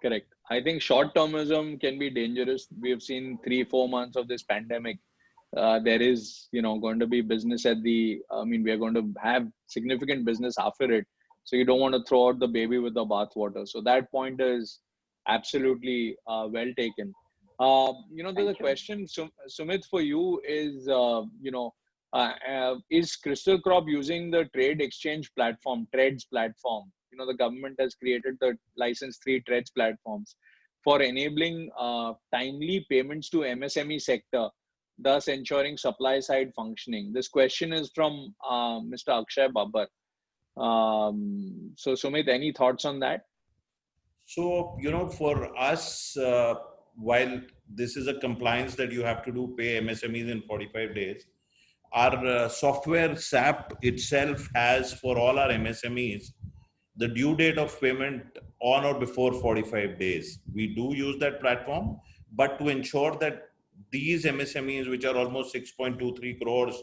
Correct. I think short-termism can be dangerous. We have seen 3-4 months of this pandemic. There is, going to be business we are going to have significant business after it. So you don't want to throw out the baby with the bathwater. So that point is absolutely well taken. There's a question, Sumit, for you is, is Crystal Crop using the trade exchange platform, TREDS platform? The government has created the license 3 TREDS platforms for enabling timely payments to MSME sector, thus ensuring supply side functioning. This question is from Mr. Akshay Babbar. So Sumit, any thoughts on that? So, for us, while this is a compliance that you have to do, pay MSMEs in 45 days, our software SAP itself has, for all our MSMEs, the due date of payment on or before 45 days. We do use that platform, but to ensure that these MSMEs, which are almost 6.23 crores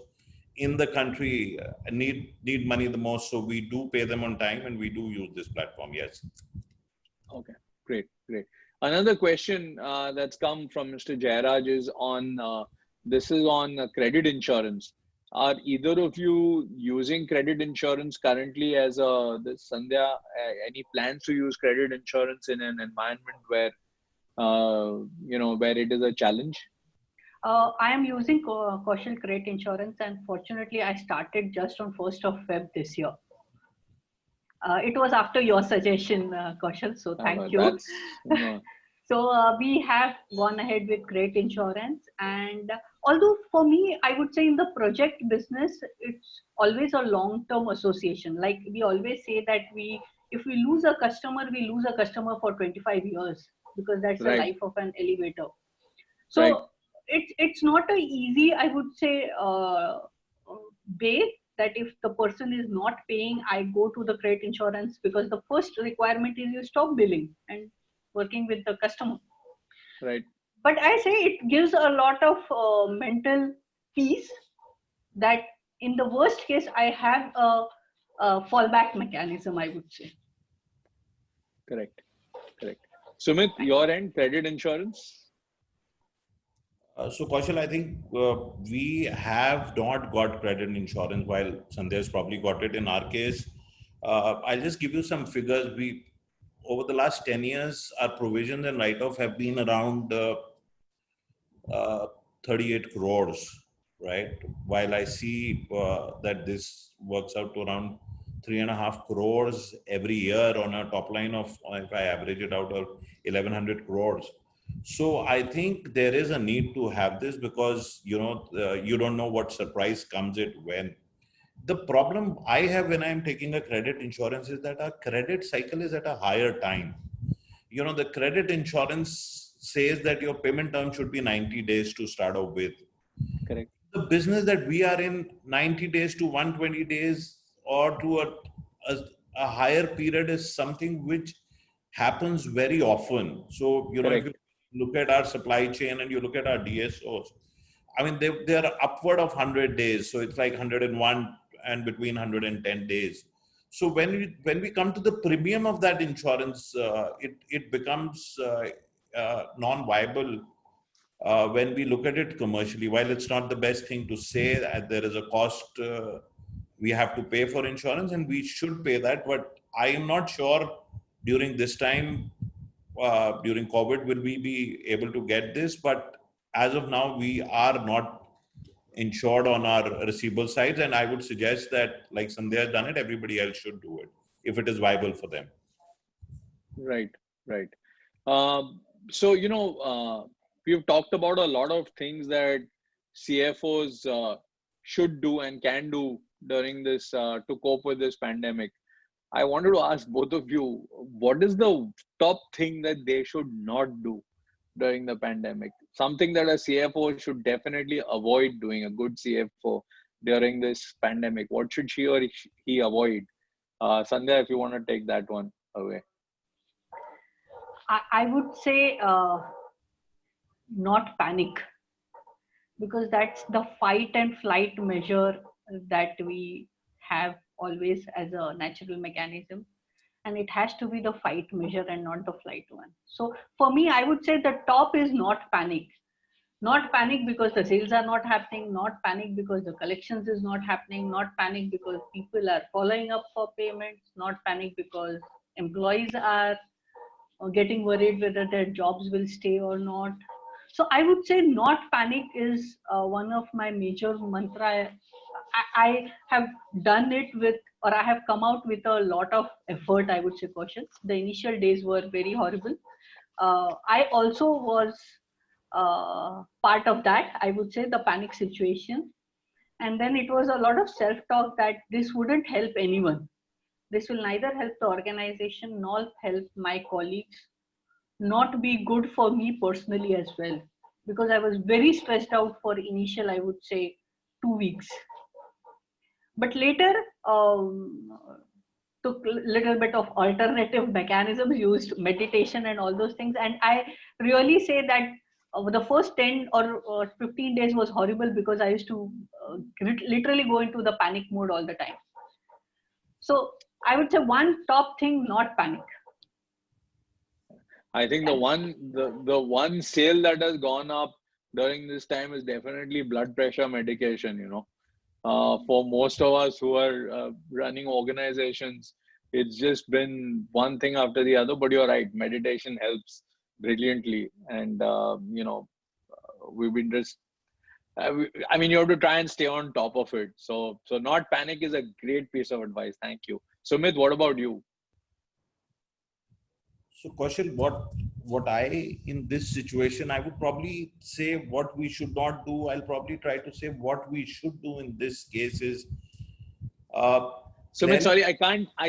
in the country, need money the most. So we do pay them on time and we do use this platform. Yes. Okay, great. Another question that's come from Mr. Jairaj is on, this is on credit insurance. Are either of you using credit insurance currently as this Sandhya, any plans to use credit insurance in an environment where, where it is a challenge? I am using Kaushal Credit Insurance, and fortunately I started just on 1st of Feb this year. It was after your suggestion, Kaushal, so thank you. So we have gone ahead with Credit Insurance, and although for me, I would say in the project business, it's always a long-term association. Like we always say that if we lose a customer, we lose a customer for 25 years because that's the life of an elevator. So it's not a easy, I would say, way that if the person is not paying, I go to the credit insurance, because the first requirement is you stop billing and working with the customer. Right. But I say it gives a lot of mental peace that in the worst case, I have a fallback mechanism, I would say. Correct. Sumit, your end, credit insurance? So Kaushal, I think we have not got credit insurance while Sandhya has probably got it. In our case, I'll just give you some figures. We, over the last 10 years, our provisions and write-off have been around uh, 38 crores, right? While I see that this works out to around 3.5 crores every year on a top line of, if I average it out, of 1100 crores. So I think there is a need to have this because, you don't know what surprise comes it when. The problem I have when I'm taking a credit insurance is that our credit cycle is at a higher time. The credit insurance says that your payment term should be 90 days to start off with. Correct. The business that we are in, 90 days to 120 days or to a, a higher period is something which happens very often. So, if you Correct. look at our supply chain and you look at our DSOs, I mean, they are upward of 100 days. So it's like 101 and between 110 days. So when we come to the premium of that insurance, it becomes non-viable when we look at it commercially. While it's not the best thing to say that there is a cost we have to pay for insurance, and we should pay that, but I am not sure during this time, during COVID, will we be able to get this. But as of now, we are not insured on our receivable sides, and I would suggest that, like Sandhya has done it, everybody else should do it if it is viable for them. Right. Right. So, we've talked about a lot of things that CFOs should do and can do during this to cope with this pandemic. I wanted to ask both of you, what is the top thing that they should not do during the pandemic? Something that a CFO should definitely avoid doing, a good CFO during this pandemic. What should she or he avoid? Sandhya, if you want to take that one away. I would say not panic, because that's the fight and flight measure that we have always as a natural mechanism, and it has to be the fight measure and not the flight one. So for me, I would say the top is not panic. Not panic because the sales are not happening, not panic because the collections is not happening, not panic because people are following up for payments, not panic because employees are getting worried whether their jobs will stay or not. So I would say not panic is one of my major mantra. I have done it with, or I have come out with a lot of effort, I would say, caution. The initial days were very horrible. I also was part of that, I would say, the panic situation. And then it was a lot of self-talk that this wouldn't help anyone. This will neither help the organization nor help my colleagues, not be good for me personally as well, because I was very stressed out for initial, I would say, 2 weeks. But later, took a little bit of alternative mechanisms, used meditation and all those things. And I really say that the first 10 or 15 days was horrible because I used to literally go into the panic mode all the time. So I would say one top thing, not panic. I think the one sale that has gone up during this time is definitely blood pressure medication. For most of us who are running organizations, it's just been one thing after the other. But you're right, meditation helps brilliantly, and we've been just. I mean, you have to try and stay on top of it. So not panic is a great piece of advice. Thank you, Sumeet. What about you? So, Kaushal, what I, in this situation, I would probably say what we should not do. I'll probably try to say what we should do in this case is. Sumeet, sorry, I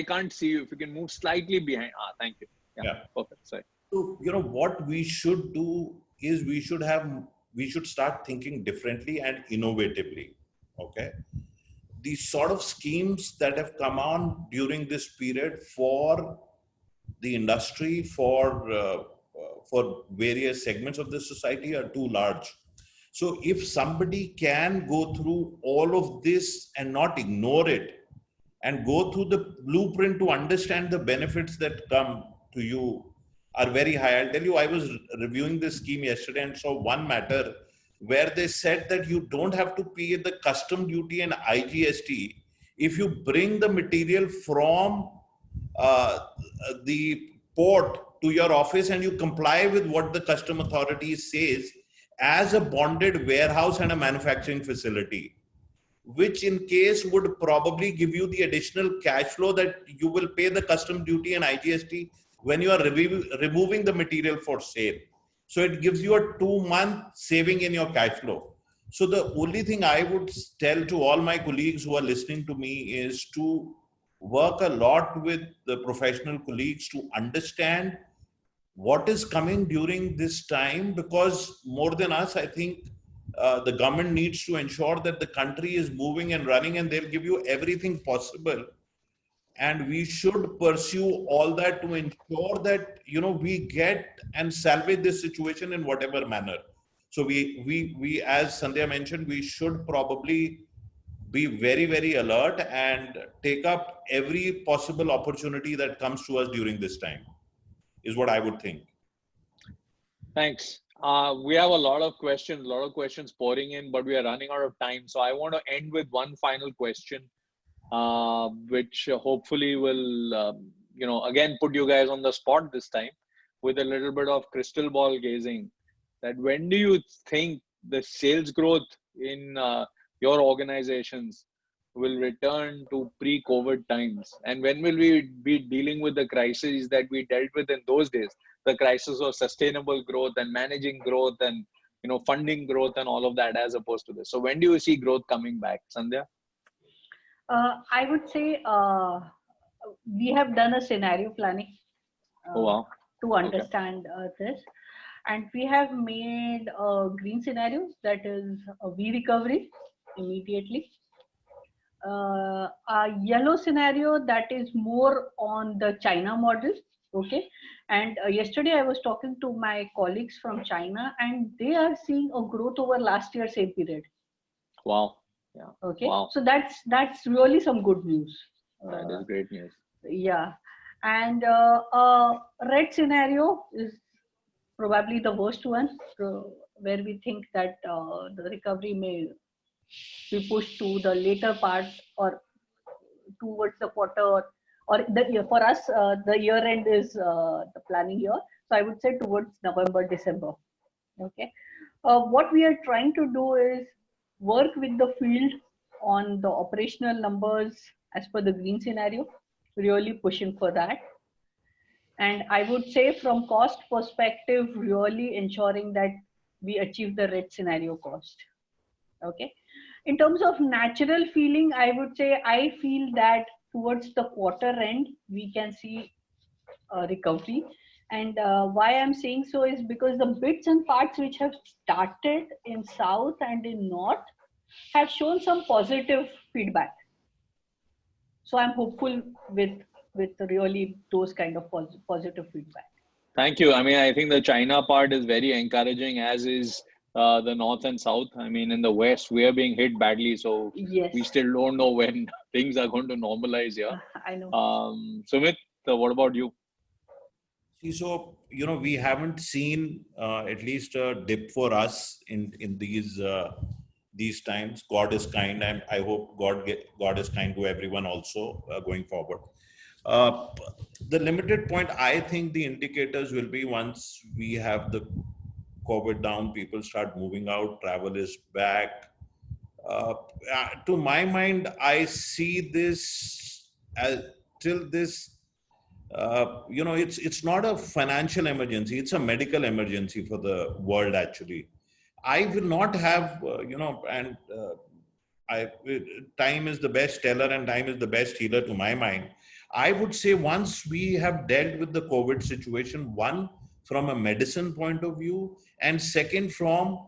can't see you. If you can move slightly behind. Thank you. Yeah. Perfect. Sorry. So, what we should do is we should start thinking differently and innovatively. Okay. These sort of schemes that have come on during this period for the industry, for various segments of the society are too large. So if somebody can go through all of this and not ignore it and go through the blueprint to understand the benefits that come to you are very high. I'll tell you, I was reviewing this scheme yesterday and saw one matter where they said that you don't have to pay the custom duty and IGST if you bring the material from uh, the port to your office and you comply with what the custom authority says as a bonded warehouse and a manufacturing facility, which in case would probably give you the additional cash flow that you will pay the custom duty and IGST when you are removing the material for sale. So it gives you a 2-month saving in your cash flow. So the only thing I would tell to all my colleagues who are listening to me is to work a lot with the professional colleagues to understand what is coming during this time, because more than us, I think the government needs to ensure that the country is moving and running, and they'll give you everything possible. And we should pursue all that to ensure that we get and salvage this situation in whatever manner. So we as Sandhya mentioned, we should probably be very, very alert and take up every possible opportunity that comes to us during this time, is what I would think. Thanks. We have a lot of questions pouring in, but we are running out of time. So I want to end with one final question, which hopefully will, again, put you guys on the spot this time with a little bit of crystal ball gazing. That when do you think the sales growth in your organizations will return to pre-COVID times? And when will we be dealing with the crises that we dealt with in those days? The crisis of sustainable growth and managing growth and funding growth and all of that, as opposed to this. So when do you see growth coming back, Sandhya? I would say we have done a scenario planning to understand this, and we have made a green scenario, that is a V recovery immediately. A yellow scenario that is more on the China model. Okay. And yesterday I was talking to my colleagues from China, and they are seeing a growth over last year same period. Wow. Yeah. Okay. Wow. So that's really some good news. That is great news. Yeah. And red scenario is probably the worst one, where we think that the recovery may be pushed to the later part or towards the quarter, or the year. For us, the year end is the planning year. So I would say towards November, December. Okay. What we are trying to do is work with the field on the operational numbers as per the green scenario, really pushing for that. And I would say from cost perspective, really ensuring that we achieve the red scenario cost. Okay. In terms of natural feeling, I would say I feel that towards the quarter end, we can see a recovery. And why I'm saying so is because the bits and parts which have started in South and in North have shown some positive feedback. So I'm hopeful with really those kind of positive feedback. Thank you. I mean, I think the China part is very encouraging, as is the North and South. I mean, in the West, we are being hit badly. So yes, we still don't know when things are going to normalize here. I know. Sumeet, what about you? See, so, we haven't seen at least a dip for us in these times. God is kind, and I hope God is kind to everyone also going forward. The limited point, I think the indicators will be once we have the COVID down, people start moving out, travel is back. To my mind, I see this as till this, it's not a financial emergency, it's a medical emergency for the world actually. I will not have, time is the best teller and time is the best healer to my mind. I would say once we have dealt with the COVID situation, one, from a medicine point of view, and second, from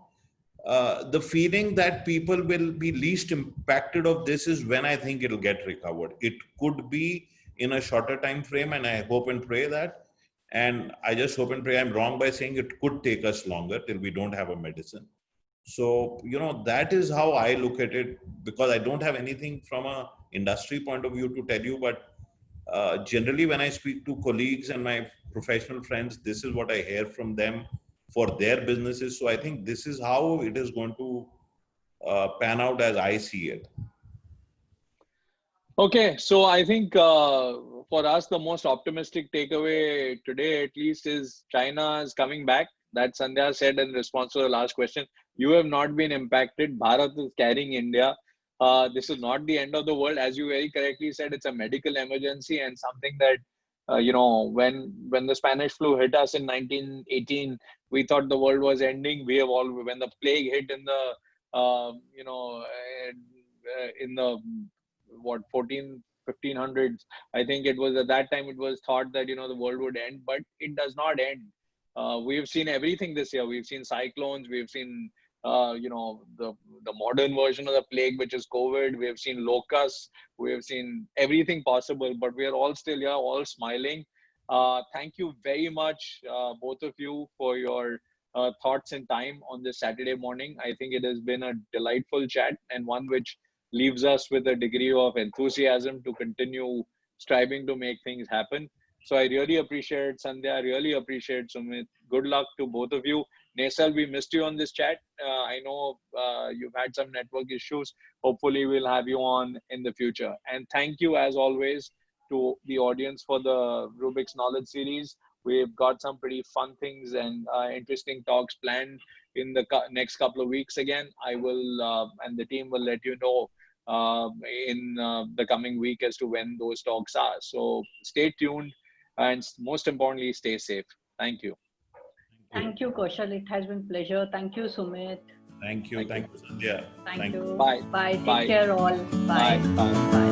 the feeling that people will be least impacted of this, is when I think it'll get recovered. It could be in a shorter time frame, and I hope and pray that. And I just hope and pray I'm wrong by saying it could take us longer till we don't have a medicine. So, that is how I look at it, because I don't have anything from a industry point of view to tell you, but generally when I speak to colleagues and my professional friends, this is what I hear from them. for their businesses. So I think this is how it is going to pan out as I see it. Okay, so I think for us, the most optimistic takeaway today, at least, is China is coming back. That Sandhya said in response to the last question. You have not been impacted. Bharat is carrying India. This is not the end of the world. As you very correctly said, it's a medical emergency and something that, when the Spanish flu hit us in 1918, we thought the world was ending. We have all, when the plague hit in the, in the what 1500s, I think it was at that time it was thought that the world would end, but it does not end. We've seen everything this year. We've seen cyclones, we've seen the modern version of the plague, which is COVID. We have seen locusts, we have seen everything possible, but we are all still here, all smiling. Thank you very much, both of you, for your thoughts and time on this Saturday morning. I think it has been a delightful chat, and one which leaves us with a degree of enthusiasm to continue striving to make things happen. So I really appreciate Sandhya, I really appreciate Sumeet. Good luck to both of you. Nesal, we missed you on this chat. I know you've had some network issues. Hopefully we'll have you on in the future. And thank you as always to the audience for the Rubix Knowledge Series. We've got some pretty fun things and interesting talks planned in the next couple of weeks. Again, I will and the team will let you know in the coming week as to when those talks are. So stay tuned, and most importantly, stay safe. Thank you. Thank you, Kaushal. It has been pleasure. Thank you, Sumit. Thank you, Sandhya. Thank you. Bye. Bye. Take Bye. care, all. Bye. Bye. Bye.